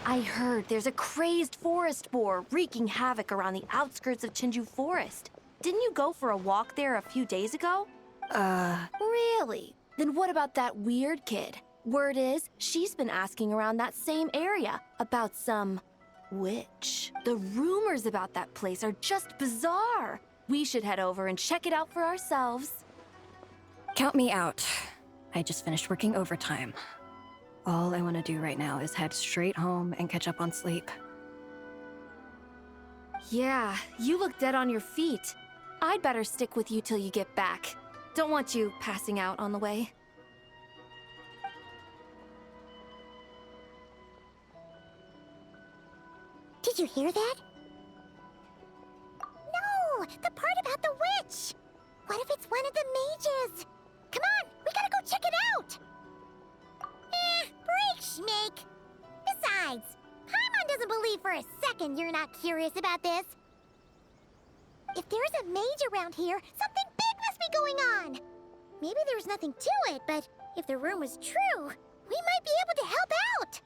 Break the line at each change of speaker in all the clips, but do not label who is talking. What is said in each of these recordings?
I heard there's a crazed forest boar wreaking havoc around the outskirts of Chinju Forest. Didn't you go for a walk there a few days ago? Really? Then what about that weird kid? Word is, she's been asking around that same area about some witch. The rumors about that place are just bizarre. We should head over and check it out for ourselves.
Count me out. I just finished working overtime. All I want to do right now is head straight home and catch up on sleep.
Yeah, you look dead on your feet. I'd better stick with you till you get back. Don't want you passing out on the way.
Did you hear that? No! The part about the witch! What if it's one of the mages? Come on, we gotta go check it out! Break, Schmake! Besides, Paimon doesn't believe for a second you're not curious about this. If there's a mage around here, something big must be going on! Maybe there's nothing to it, but if the rumor's true, we might be able to help out!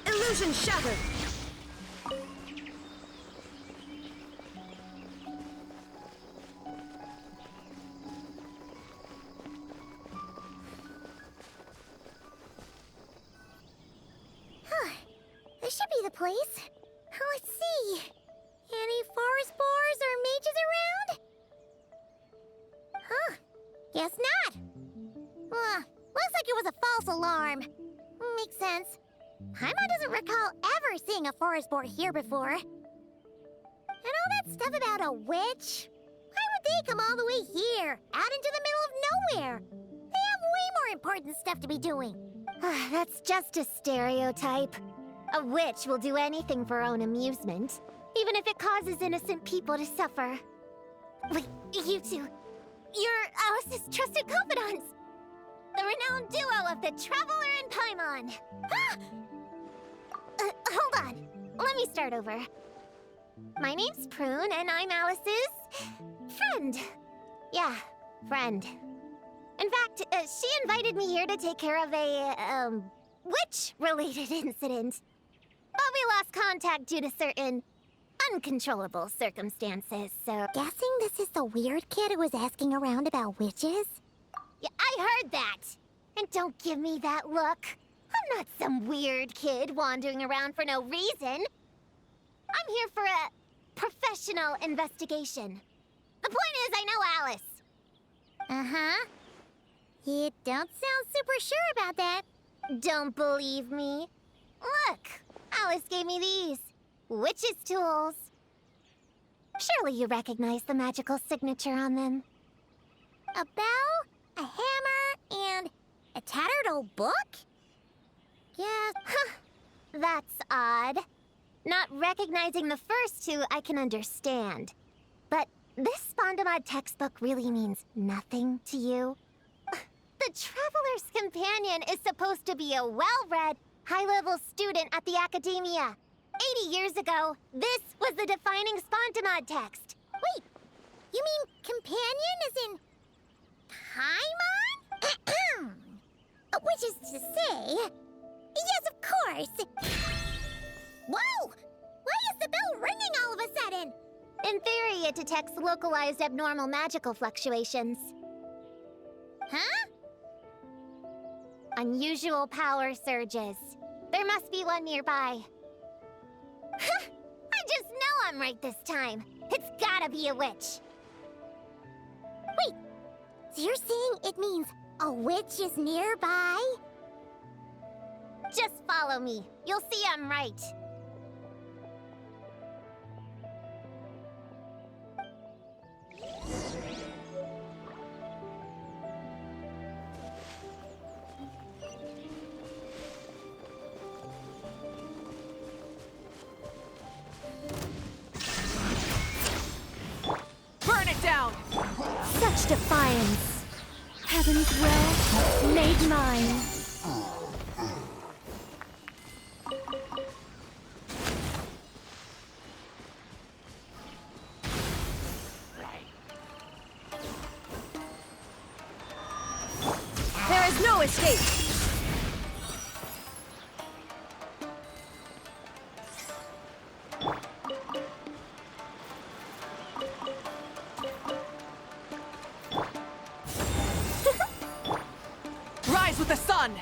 Illusion shattered!
This should be the place. Let's see. Any forest boars or mages around? Huh. Guess not. Looks like it was a false alarm. Makes sense. Paimon doesn't recall ever seeing a forest boar here before. And all that stuff about a witch? Why would they come all the way here, out into the middle of nowhere? They have way more important stuff to be doing. That's just a stereotype. A witch will do anything for her own amusement, even if it causes innocent people to suffer. Wait, you two. You're Alice's trusted confidants. The renowned duo of the Traveler and Paimon. Hold on. Let me start over. My name's Prune, and I'm Alice's friend. Yeah, friend. In fact, she invited me here to take care of a, witch-related incident. But we lost contact due to certain uncontrollable circumstances, so... Guessing this is the weird kid who was asking around about witches? Yeah, I heard that! And don't give me that look. I'm not some weird kid wandering around for no reason. I'm here for a professional investigation. The point is, I know Alice. Uh-huh. You don't sound super sure about that. Don't believe me? Look, Alice gave me these. Witch's tools. Surely you recognize the magical signature on them. A bell, a hammer, and a tattered old book? Yeah, that's odd. Not recognizing the first two I can understand. But this Spondamod textbook really means nothing to you? The Traveler's Companion is supposed to be a well-read, high-level student at the Academia. 80 years ago, this was the defining Spondamod text. Wait, you mean companion as in Paimon? Which is to say... Yes, of course! Whoa! Why is the bell ringing all of a sudden? In theory, it detects localized abnormal magical fluctuations. Huh? Unusual power surges. There must be one nearby. I just know I'm right this time. It's gotta be a witch. Wait, so you're saying it means a witch is nearby? Just follow me. You'll see I'm right. Science. Heaven's will made mine.
There is no escape!
Rise with the sun!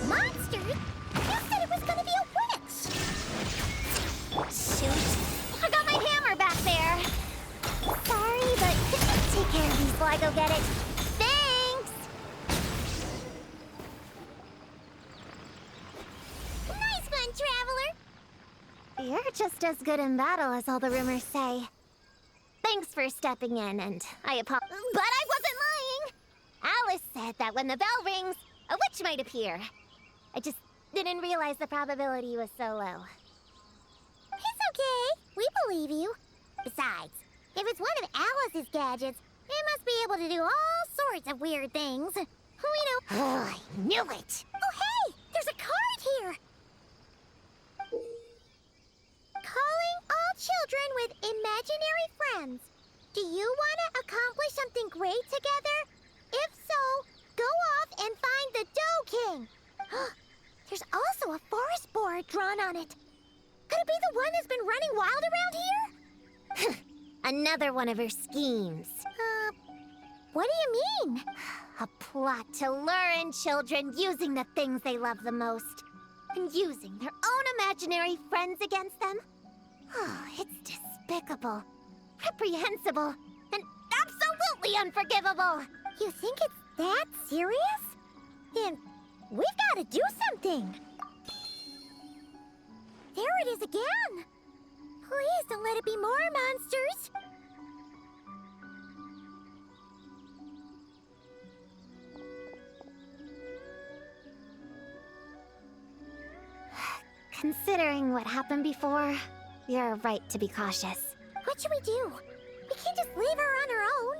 Monster? You said it was gonna be a witch! Shoot. I got my hammer back there. Sorry, but could you take care of these while I go get it? Thanks! Nice one, Traveler! You're just as good in battle as all the rumors say. Thanks for stepping in, and I apologize. But I wasn't lying! Alice said that when the bell rings, a witch might appear. I just didn't realize the probability was so low. It's okay. We believe you. Besides, if it's one of Alice's gadgets, it must be able to do all sorts of weird things. We know. Oh, I knew it. Oh, hey! There's a card here. Calling all children with imaginary friends. Do you want to accomplish something great together? If so, go off and find the Dough King. There's also a forest boar drawn on it. Could it be the one that's been running wild around here? Another one of her schemes. What do you mean? A plot to lure in children using the things they love the most. And using their own imaginary friends against them. Oh, it's despicable, reprehensible, and absolutely unforgivable. You think it's that serious? Then we've got to do something. There it is again. Please don't let it be more monsters. Considering what happened before, you're right to be cautious. What should we do? We can't just leave her on her own.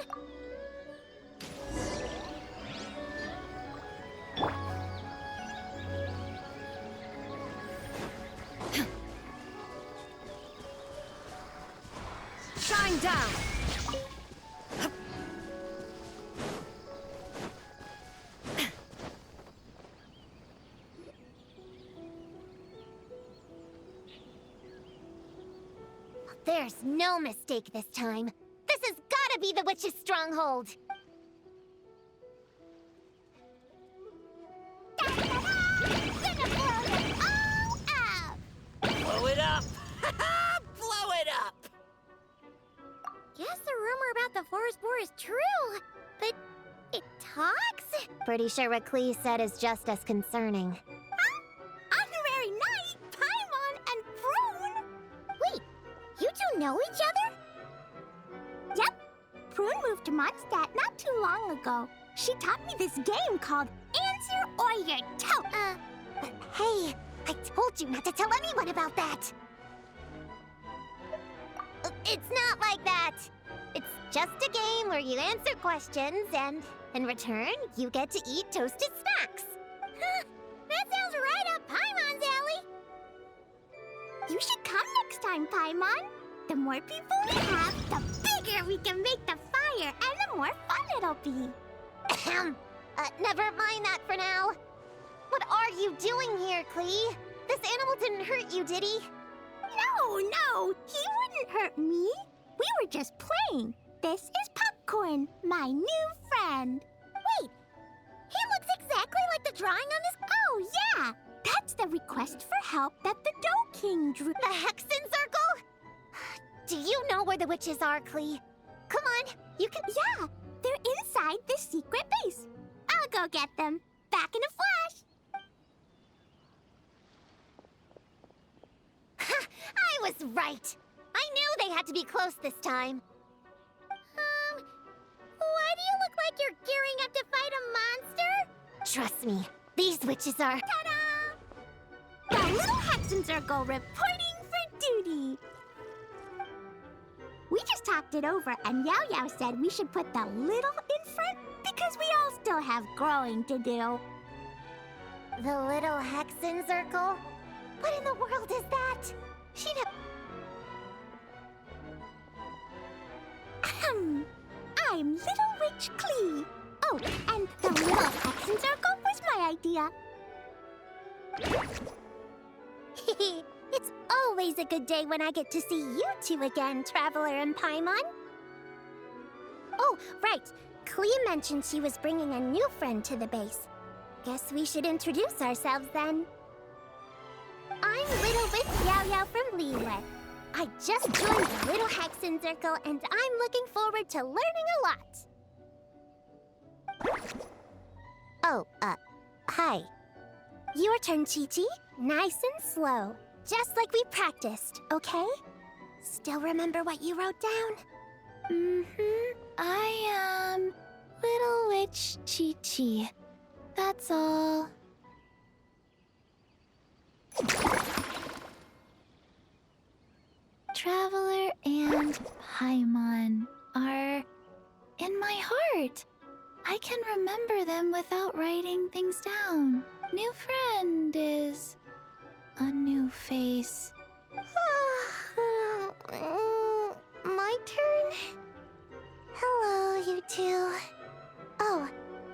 Shine down!
There's no mistake this time. This has gotta be the witch's stronghold. Gonna blow them all up!
Blow it up! Blow it up!
Guess the rumor about the forest boar is true, but it talks? Pretty sure what Klee said is just as concerning. On the very night, Paimon and Prune! Wait, you two know each other?
Yep. Prune moved to Mondstadt not too long ago. She taught me this game called Answer or You're Toast.
But hey, I told you not to tell anyone about that! It's not like that! It's just a game where you answer questions and, in return, you get to eat toasted snacks. That sounds right up Paimon's alley!
You should come next time, Paimon. The more people we have, the bigger we can make the fire, and the more fun it'll be.
Never mind that for now. What are you doing here, Klee? This animal didn't hurt you, did he?
No, he wouldn't hurt me. We were just playing. This is Popcorn, my new friend.
Wait, he looks exactly like the drawing on this.
Oh, yeah. That's the request for help that the Dough King drew.
The Hexen Circle? Do you know where the witches are, Klee? Come on, you can.
Yeah, they're inside the secret base. I'll go get them. back in a flash.
I was right. I knew they had to be close this time. Why do you look like you're gearing up to fight a monster? Trust me, these witches are...
Ta-da! The little Hexen Circle reporting for duty. We just talked it over, and Yao Yao said we should put the little in front because we all still have growing to do.
The little Hexen Circle? What in the world is that? She never...
I'm Little Witch Klee. Oh, and the little Hexen Circle was my idea. It's always a good day when I get to see you two again, Traveler and Paimon. Oh, right. Klee mentioned she was bringing a new friend to the base. Guess we should introduce ourselves then. I'm Little Witch Yao Yao from Liyue. I just joined the Little Hexen Circle, and I'm looking forward to learning a lot. Oh, hi. Your turn, Chi-Chi. Nice and slow. Just like we practiced, okay? Still remember what you wrote down? I am Little Witch Chi-Chi. That's all. Traveler and Paimon are in my heart. I can remember them without writing things down. New friend is a new face. My turn? Hello, you two. Oh,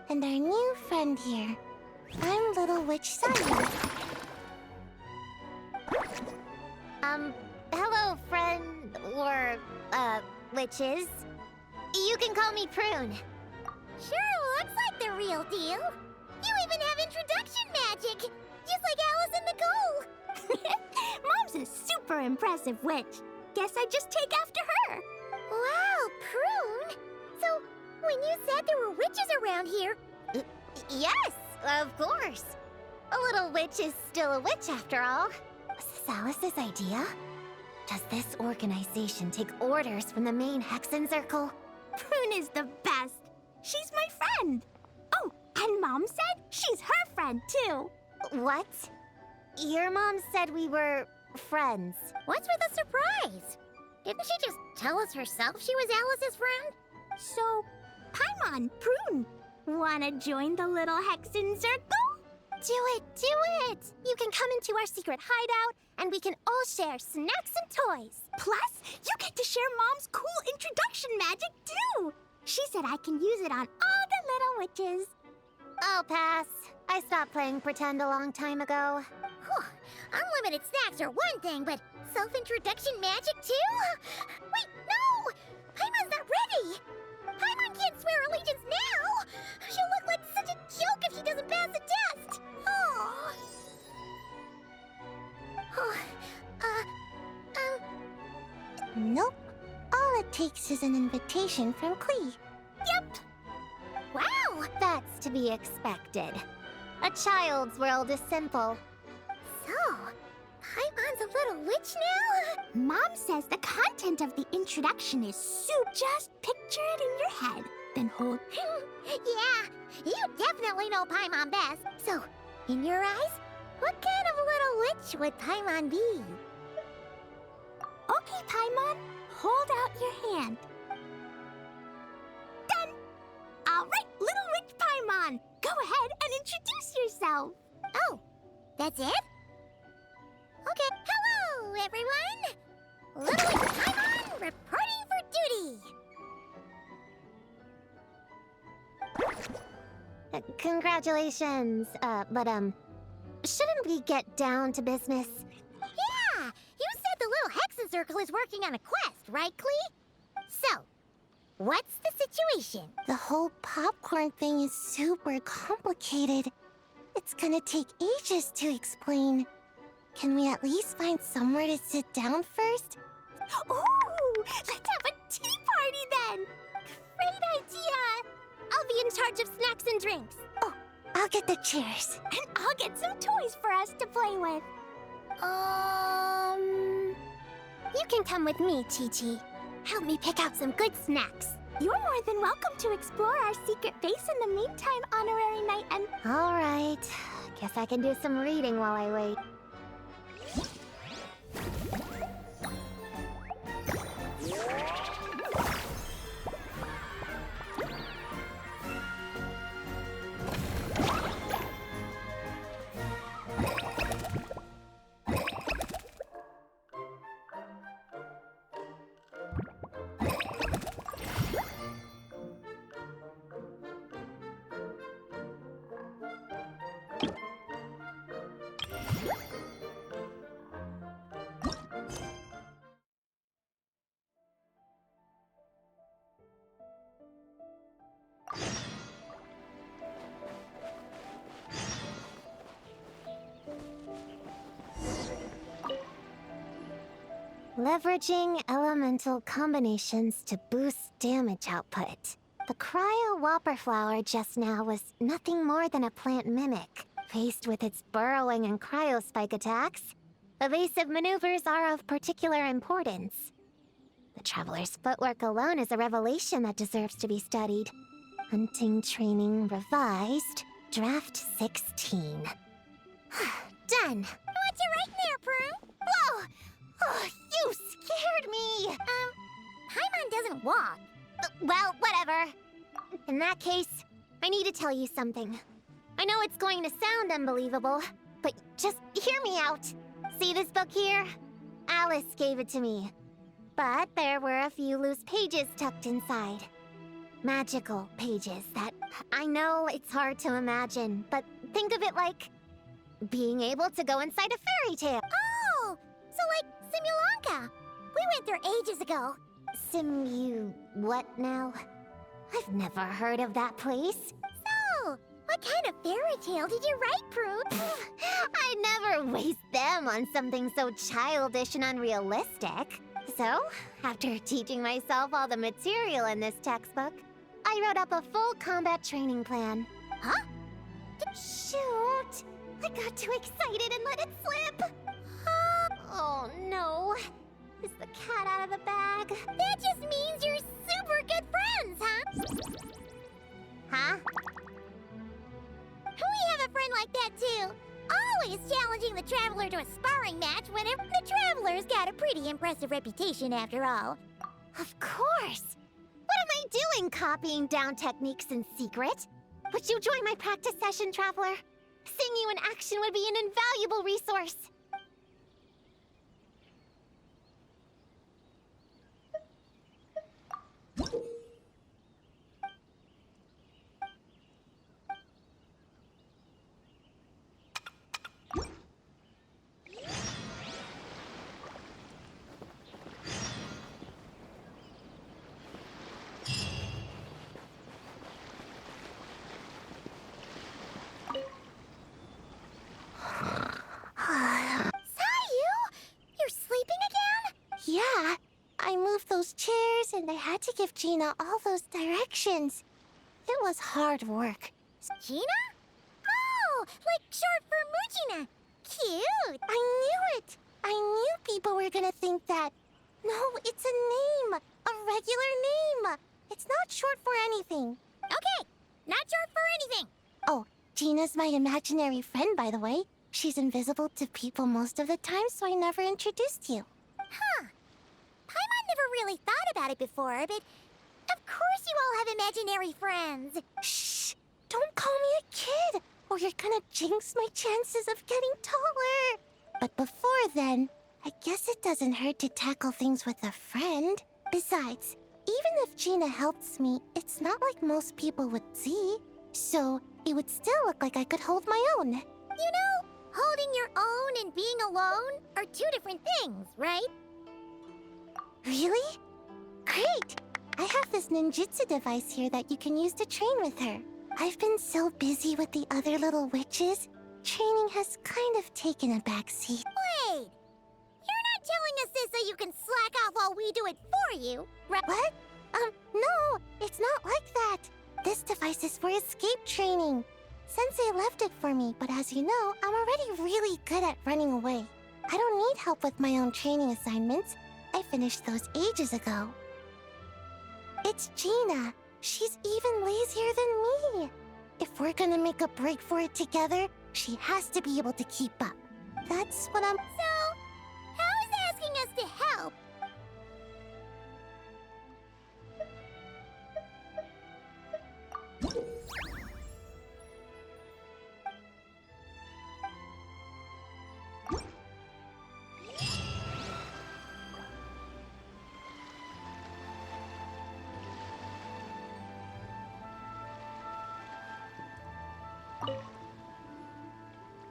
and our new friend here. I'm Little Witch Saya. Hello, friend, or, witches. You can call me Prune. Sure looks like the real deal. You even have introduction magic, just like Alice and Nicole. Mom's a super impressive witch. Guess I just take after her. Wow, Prune. So, when you said there were witches around here... yes, of course. A little witch is still a witch after all. Was this Alice's idea? Does this organization take orders from the main Hexen Circle? Prune is the best. She's my friend. Oh, and Mom said she's her friend, too. What? Your mom said we were friends. What's with the surprise? Didn't she just tell us herself she was Alice's friend? So, Paimon, Prune, wanna join the little Hexen Circle? Do it, do it! You can come into our secret hideout, and we can all share snacks and toys. Plus, you get to share Mom's cool introduction magic, too! She said I can use it on all the little witches. I'll pass. I stopped playing pretend a long time ago. Whew. Unlimited snacks are one thing, but self-introduction magic, too? Wait, no! Paimon's not ready! Paimon can't swear allegiance now! She'll look like such a joke if she doesn't pass the test! Oh. Nope. All it takes is an invitation from Klee. Yep. Wow, that's to be expected. A child's world is simple. So, Paimon's a little witch now? Mom says the content of the introduction is soup. Just picture it in your head, then hold... yeah, you definitely know Paimon best. So, in your eyes, what kind of little witch would Paimon be? Okay, Paimon, hold out your hand. Done! All right, Little Witch Paimon, go ahead and introduce yourself. Oh, that's it? Okay, hello, everyone! Little Witch Paimon reporting for duty! Congratulations, but shouldn't we get down to business? Yeah! You said the little Hexen Circle is working on a quest, right, Klee? So, what's the situation? The whole popcorn thing is super complicated. It's gonna take ages to explain. Can we at least find somewhere to sit down first? Ooh! Let's have a tea party then! Great idea! I'll be in charge of snacks and drinks. Oh, I'll get the chairs. And I'll get some toys for us to play with. You can come with me, Chi-Chi. Help me pick out some good snacks. You're more than welcome to explore our secret base in the meantime, Honorary Knight and... All right. Guess I can do some reading while I wait. Leveraging elemental combinations to boost damage output. The Cryo Whopper Flower just now was nothing more than a plant mimic. Faced with its burrowing and cryospike attacks, evasive maneuvers are of particular importance. The Traveler's footwork alone is a revelation that deserves to be studied. Hunting Training Revised, Draft 16. Done! What's it right there, Prue? Whoa! Oh, you scared me! Paimon doesn't walk. Well, whatever. In that case, I need to tell you something. I know it's going to sound unbelievable, but just hear me out. See this book here? Alice gave it to me. But there were a few loose pages tucked inside. Magical pages that I know it's hard to imagine, but think of it like being able to go inside a fairy tale. Oh! So like Simulanka. We went there ages ago. What now? I've never heard of that place. So, what kind of fairy tale did you write, Prue? I never waste them on something so childish and unrealistic. So, after teaching myself all the material in this textbook, I wrote up a full combat training plan. Huh? Shoot! I got too excited and let it slip. Oh no. Is the cat out of the bag? That just means you're super good friends, huh? Huh? We have a friend like that too. Always challenging the Traveler to a sparring match whenever the Traveler's got a pretty impressive reputation after all. Of course. What am I doing copying down techniques in secret? Would you join my practice session, Traveler? Seeing you in action would be an invaluable resource. Yeah, I moved those chairs and I had to give Gina all those directions. It was hard work. Gina? Oh, like short for Mujina. Cute. I knew it. I knew people were gonna think that. No, it's a name. A regular name. It's not short for anything. Okay, not short for anything. Oh, Gina's my imaginary friend, by the way. She's invisible to people most of the time, so I never introduced you. Huh. Paimon never really thought about it before, but of course you all have imaginary friends. Shh! Don't call me a kid, or you're gonna jinx my chances of getting taller. But before then, I guess it doesn't hurt to tackle things with a friend. Besides, even if Gina helps me, it's not like most people would see. So, it would still look like I could hold my own. You know, holding your own and being alone are two different things, right? Really? Great! I have this ninjutsu device here that you can use to train with her. I've been so busy with the other little witches, training has kind of taken a backseat. Wait! You're not telling us this so you can slack off while we do it for you, right? What? No, it's not like that. This device is for escape training. Sensei left it for me, but as you know, I'm already really good at running away. I don't need help with my own training assignments. I finished those ages ago. It's Gina. She's even lazier than me. If we're gonna make a break for it together, she has to be able to keep up. That's what I'm...
So, how is asking us to help?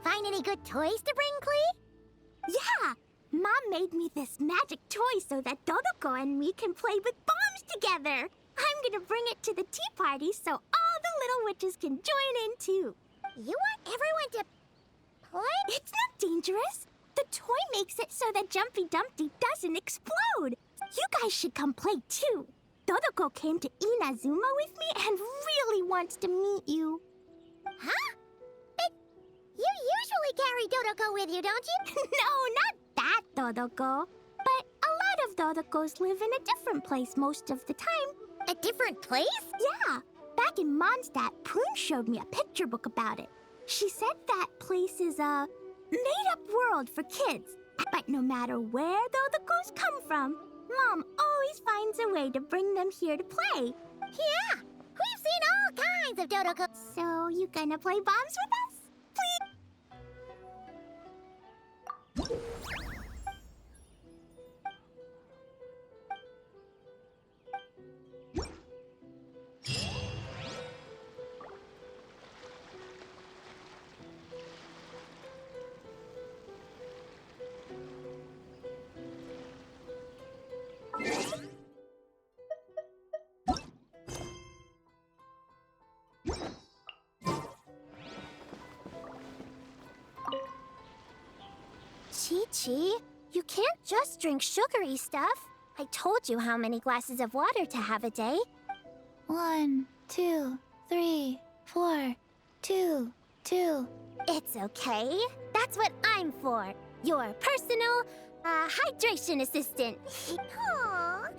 Find any good toys to bring, Klee? Yeah! Mom made me this magic toy so that Dodoko and me can play with bombs together. I'm gonna bring it to the tea party so all the little witches can join in too. You want everyone to play? It's not dangerous. The toy makes it so that Jumpy Dumpty doesn't explode. You guys should come play too. Dodoko came to Inazuma with me and really wants to meet you. Huh? But you usually carry Dodoko with you, don't you? No, not that Dodoko. But a lot of Dodokos live in a different place most of the time. A different place? Yeah. Back in Mondstadt, Prune showed me a picture book about it. She said that place is a made-up world for kids. But no matter where Dodokos come from, Mom always finds a way to bring them here to play. Yeah, we've seen all kinds of Dodokos. So you gonna play bombs with us? Please? Chi-Chi, you can't just drink sugary stuff. I told you how many glasses of water to have a day.
1, 2, 3, 4, 2, 2.
It's okay. That's what I'm for. Your personal, hydration assistant. Aw,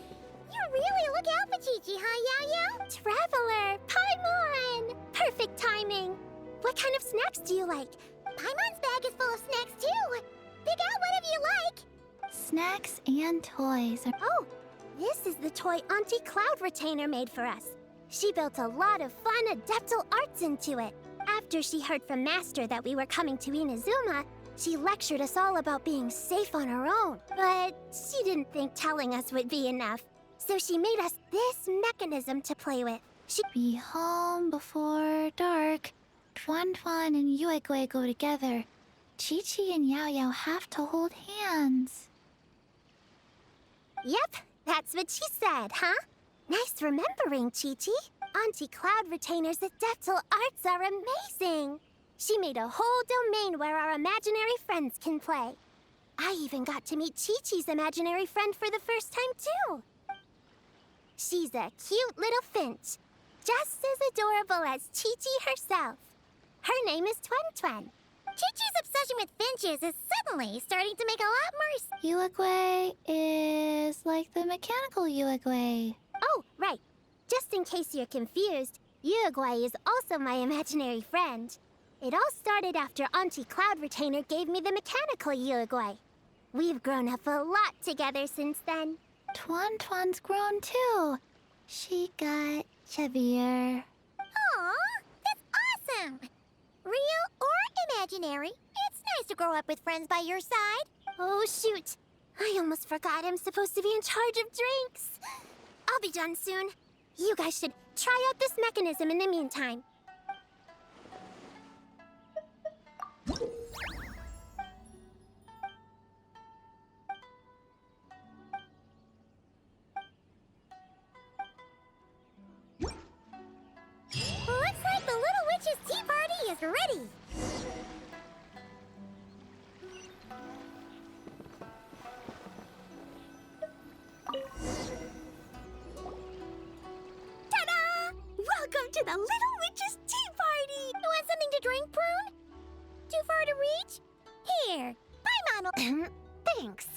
you really look out for Chi-Chi, huh, Yao-Yao? Traveler, Paimon! Perfect timing. What kind of snacks do you like? Paimon's bag is full of snacks, too. Pick out whatever you like.
Snacks and toys are...
Oh, this is the toy Auntie Cloud Retainer made for us. She built a lot of fun adeptal arts into it. After she heard from Master that we were coming to Inazuma, she lectured us all about being safe on her own. But she didn't think telling us would be enough. So she made us this mechanism to play with.
Be home before dark. Tuan Tuan and Yuegui go together. Chi-Chi and Yao-Yao have to hold hands.
Yep, that's what she said, huh? Nice remembering, Chi-Chi. Auntie Cloud Retainer's adeptal arts are amazing. She made a whole domain where our imaginary friends can play. I even got to meet Chi-Chi's imaginary friend for the first time, too. She's a cute little finch, just as adorable as Chi-Chi herself. Her name is Twen. Chi-Chi's obsession with finches is suddenly starting to make a lot more
Yuegui is like the mechanical Yuegui.
Oh, right. Just in case you're confused, Yuegui is also my imaginary friend. It all started after Auntie Cloud Retainer gave me the mechanical Yuegui. We've grown up a lot together since then.
Tuan Tuan's grown too. She got chubbier.
Aw, that's awesome! Real or imaginary, it's nice to grow up with friends by your side. Oh, shoot. I almost forgot I'm supposed to be in charge of drinks. I'll be done soon. You guys should try out this mechanism in the meantime. Looks like the Little Witch's tea party is ready. Ta-da! Welcome to the Little Witch's tea party! You want something to
each? Here, buy Mono. Thanks.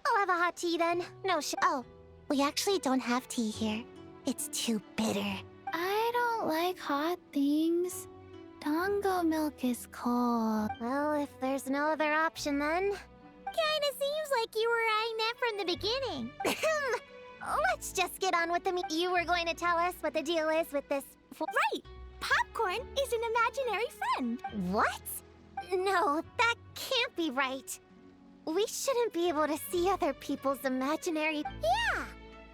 I'll have a hot tea then. No Oh, we actually don't have tea here. It's too bitter.
I don't like hot things. Tongo milk is cold.
Well, if there's no other option then. Kinda seems like you were eyeing that from the beginning. Let's just get on with the meat. You were going to tell us what the deal is with this.
Right! Popcorn is an imaginary friend.
What? No, that can't be right. We shouldn't be able to see other people's imaginary. Yeah!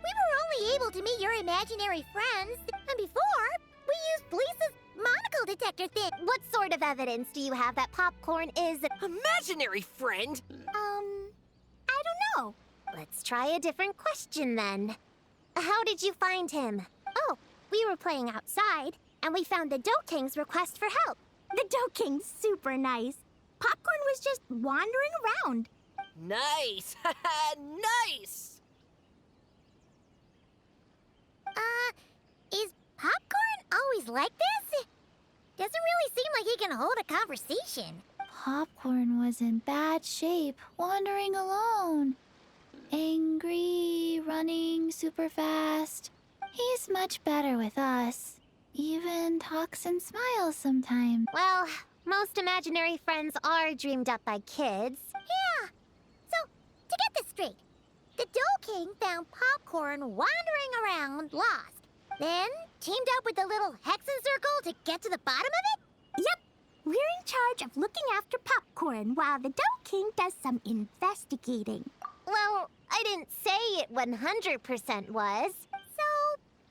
We were only able to meet your imaginary friends. And before, we used Lisa's monocle detector thing. What sort of evidence do you have that popcorn is.
Imaginary friend?
I don't know. Let's try a different question then. How did you find him? Oh, we were playing outside, and we found the Dough King's request for help.
The Dough King's super nice. Popcorn was just wandering around.
Nice! Nice!
Is Popcorn always like this? Doesn't really seem like he can hold a conversation.
Popcorn was in bad shape, wandering alone. Angry, running super fast. He's much better with us. Even talks and smiles sometimes.
Well, most imaginary friends are dreamed up by kids. Yeah. So, to get this straight, the Dough King found Popcorn wandering around, lost. Then teamed up with the little Hexen Circle to get to the bottom of it?
Yep. We're in charge of looking after Popcorn while the Dough King does some investigating.
Well, I didn't say it 100% was. So,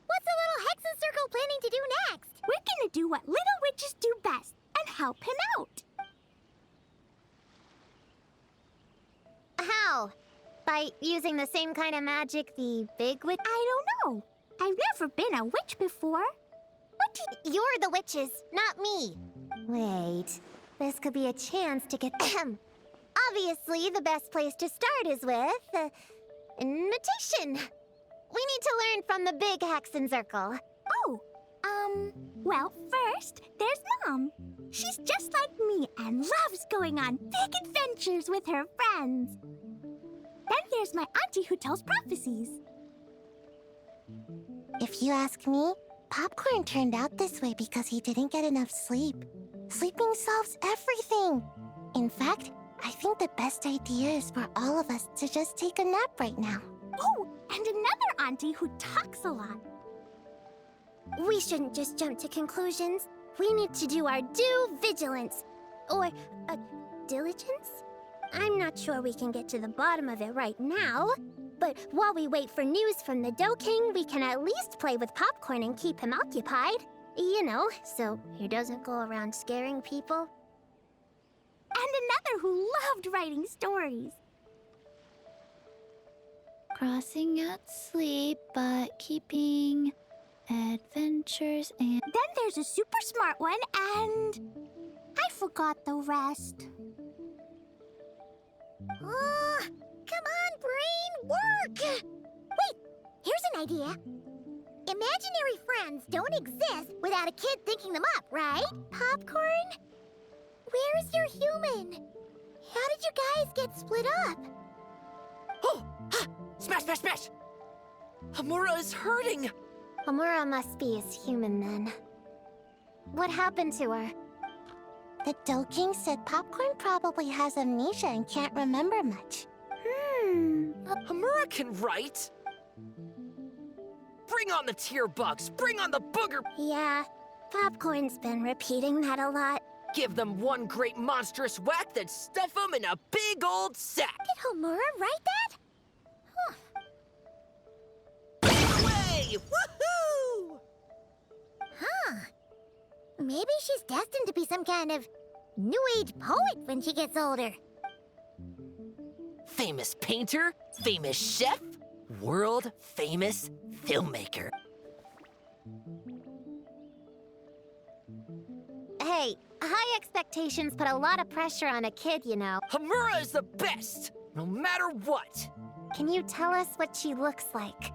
what's the little Hexen Circle planning to do next?
We're gonna do what little witches do best and help him out.
How? By using the same kind of magic the big witch?
I don't know. I've never been a witch before.
You're the witches, not me. Wait, this could be a chance to get... Obviously, the best place to start is with... invitation. We need to learn from the big Hexen Circle.
Oh, well, first, there's Mom. She's just like me and loves going on big adventures with her friends. Then there's my auntie who tells prophecies.
If you ask me, Popcorn turned out this way because he didn't get enough sleep. Sleeping solves everything. In fact, I think the best idea is for all of us to just take a nap right now.
Oh, and another auntie who talks a lot.
We shouldn't just jump to conclusions. We need to do our due vigilance. Or, diligence? I'm not sure we can get to the bottom of it right now. But while we wait for news from the Dough King, we can at least play with Popcorn and keep him occupied. You know, so he doesn't go around scaring people.
And another who loved writing stories. Crossing out sleep, but keeping adventures and... Then there's a super smart one, and... I forgot the rest.
Come on, brain, work! Wait, here's an idea. Imaginary friends don't exist without a kid thinking them up, right? Popcorn? Where's your human? How did you guys get split up?
Oh! Ha! Smash, smash, smash! Hamura is hurting!
Amura must be his human then. What happened to her? The Dough King said Popcorn probably has amnesia and can't remember much.
Hamura can write! Bring on the tear bugs! Bring on the booger!
Yeah, Popcorn's been repeating that a lot.
Give them one great monstrous whack, then stuff them in a big old sack!
Did Homura write that?
Away! Woohoo!
Huh. Maybe she's destined to be some kind of New Age poet when she gets older.
Famous painter, famous chef, world famous filmmaker.
Hey, high expectations put a lot of pressure on a kid, you know.
Hamura is the best, no matter what.
Can you tell us what she looks like?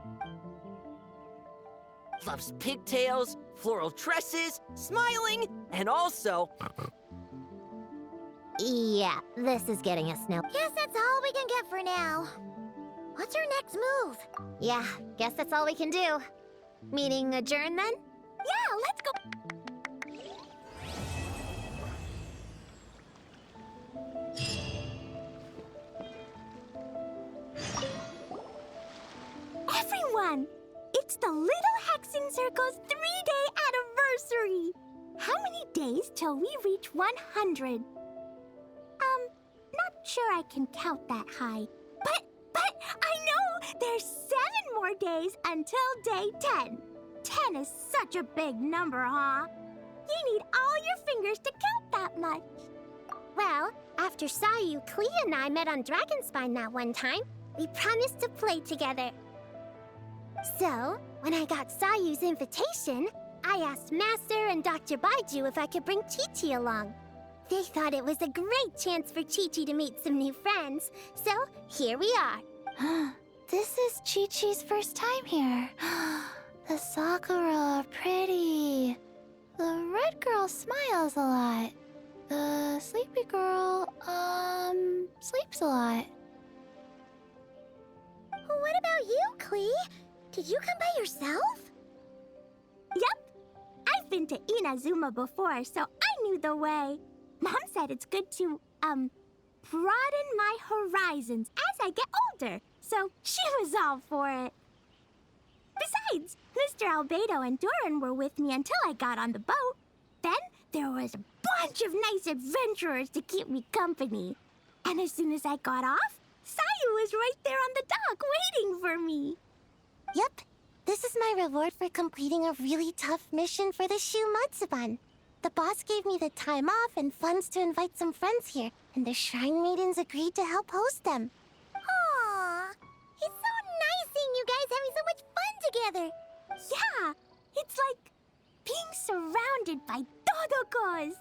Loves pigtails, floral tresses, smiling, and also...
Yeah, this is getting us nowhere. Guess that's all we can get for now. What's our next move? Yeah, guess that's all we can do. Meeting adjourn then? Yeah, let's go.
Everyone! It's the Little Hexing Circle's 3-day anniversary! How many days till we reach 100? Not sure I can count that high. But I know there's 7 more days until day 10. 10 is such a big number, huh? You need all your fingers to count that much.
Well, after Sayu, Klee, and I met on Dragonspine that one time, we promised to play together. So, when I got Sayu's invitation, I asked Master and Dr. Baiju if I could bring Chi-Chi along. They thought it was a great chance for Chi-Chi to meet some new friends, so here we are.
This is Chi-Chi's first time here. The Sakura are pretty. The red girl smiles a lot. The sleepy girl, sleeps a lot.
What about you, Klee? Did you come by yourself?
Yep. I've been to Inazuma before, so I knew the way. Mom said it's good to, broaden my horizons as I get older, so she was all for it. Besides, Mr. Albedo and Doran were with me until I got on the boat. Then there was a bunch of nice adventurers to keep me company. And as soon as I got off, Sayu was right there on the dock waiting for me.
Yep. This is my reward for completing a really tough mission for the Shu Matsuban. The boss gave me the time off and funds to invite some friends here, and the Shrine Maidens agreed to help host them. Aww. It's so nice seeing you guys having so much fun together.
Yeah, it's like being surrounded by Dodokos.